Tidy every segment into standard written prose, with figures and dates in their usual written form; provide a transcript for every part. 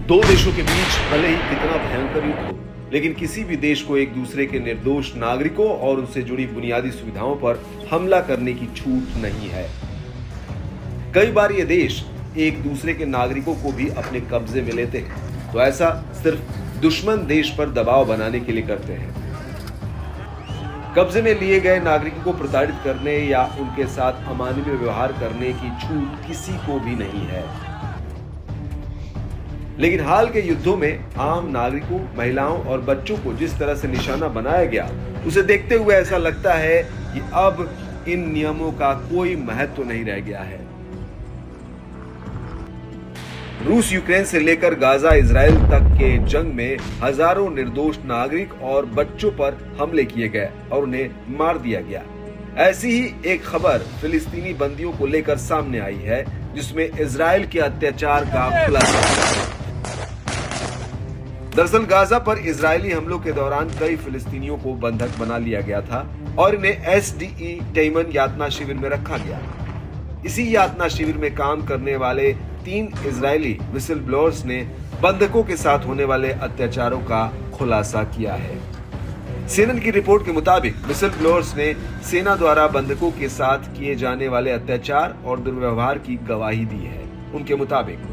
दो देशों के बीच भले ही कितना भयंकर युद्ध हो, लेकिन किसी भी देश को एक दूसरे के निर्दोष नागरिकों और उससे जुड़ी बुनियादी सुविधाओं पर हमला करने की छूट नहीं है। कई बार ये देश एक दूसरे के नागरिकों को भी अपने कब्जे में लेते हैं, तो ऐसा सिर्फ दुश्मन देश पर दबाव बनाने के लिए करते हैं। कब्जे में लिए गए नागरिकों को प्रताड़ित करने या उनके साथ अमानवीय व्यवहार करने की छूट किसी को भी नहीं है। लेकिन हाल के युद्धों में आम नागरिकों, महिलाओं और बच्चों को जिस तरह से निशाना बनाया गया, उसे देखते हुए ऐसा लगता है कि अब इन नियमों का कोई महत्व नहीं रह गया है। रूस यूक्रेन से लेकर गाजा इजराइल तक के जंग में हजारों निर्दोष नागरिक और बच्चों पर हमले किए गए और उन्हें मार दिया गया। ऐसी ही एक खबर फिलिस्तीनी बंदियों को लेकर सामने आई है, जिसमें इजराइल के अत्याचार का खुलासा है। दरअसल गाजा पर इजरायली हमलों के दौरान कई फिलिस्तीनियों को बंधक बना लिया गया था और इन्हें एसडीई टेमन यातना शिविर में रखा गया। इसी यातना शिविर में काम करने वाले 3 इजरायली विसल ब्लोअर्स ने बंधकों के साथ होने वाले अत्याचारों का खुलासा किया है। सीएनएन की रिपोर्ट के मुताबिक विसल ब्लोअर्स ने सेना द्वारा बंधकों के साथ किए जाने वाले अत्याचार और दुर्व्यवहार की गवाही दी है। उनके मुताबिक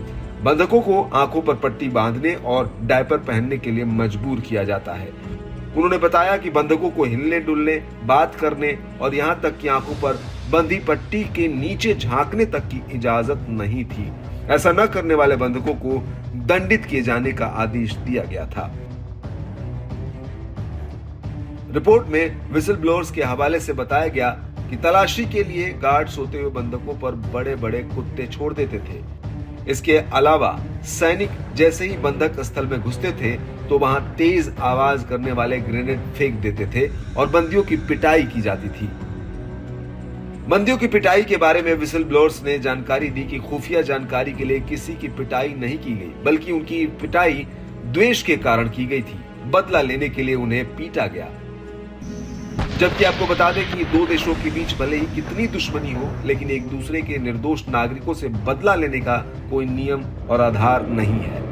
बंधकों को आंखों पर पट्टी बांधने और डायपर पहनने के लिए मजबूर किया जाता है। उन्होंने बताया कि बंधकों को हिलने डुलने, बात करने और यहाँ तक कि आंखों पर बंधी पट्टी के नीचे झांकने तक की इजाजत नहीं थी। ऐसा न करने वाले बंधकों को दंडित किए जाने का आदेश दिया गया था। रिपोर्ट में विसल ब्लोअर्स के हवाले से बताया गया कि तलाशी के लिए गार्ड सोते हुए बंधकों पर बड़े बड़े कुत्ते छोड़ देते थे। इसके अलावा सैनिक जैसे ही बंधक स्थल में घुसते थे तो वहां तेज आवाज करने वाले ग्रेनेड फेंक देते थे और बंदियों की पिटाई की जाती थी। बंदियों की पिटाई के बारे में विसल ब्लोअर्स ने जानकारी दी कि खुफिया जानकारी के लिए किसी की पिटाई नहीं की गई, बल्कि उनकी पिटाई द्वेष के कारण की गई थी। बदला लेने के लिए उन्हें पीटा गया। जबकि आपको बता दें कि दो देशों के बीच भले ही कितनी दुश्मनी हो, लेकिन एक दूसरे के निर्दोष नागरिकों से बदला लेने का कोई नियम और आधार नहीं है।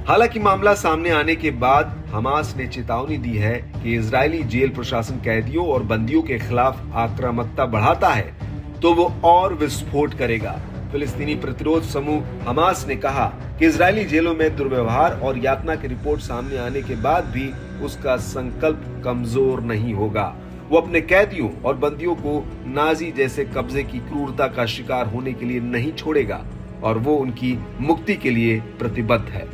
हालांकि मामला सामने आने के बाद हमास ने चेतावनी दी है कि इजरायली जेल प्रशासन कैदियों और बंदियों के खिलाफ आक्रामकता बढ़ाता है तो वो और विस्फोट करेगा। फिलिस्तीनी प्रतिरोध समूह हमास ने कहा कि इजरायली जेलों में दुर्व्यवहार और यातना की रिपोर्ट सामने आने के बाद भी उसका संकल्प कमजोर नहीं होगा। वो अपने कैदियों और बंदियों को नाजी जैसे कब्जे की क्रूरता का शिकार होने के लिए नहीं छोड़ेगा और वो उनकी मुक्ति के लिए प्रतिबद्ध है।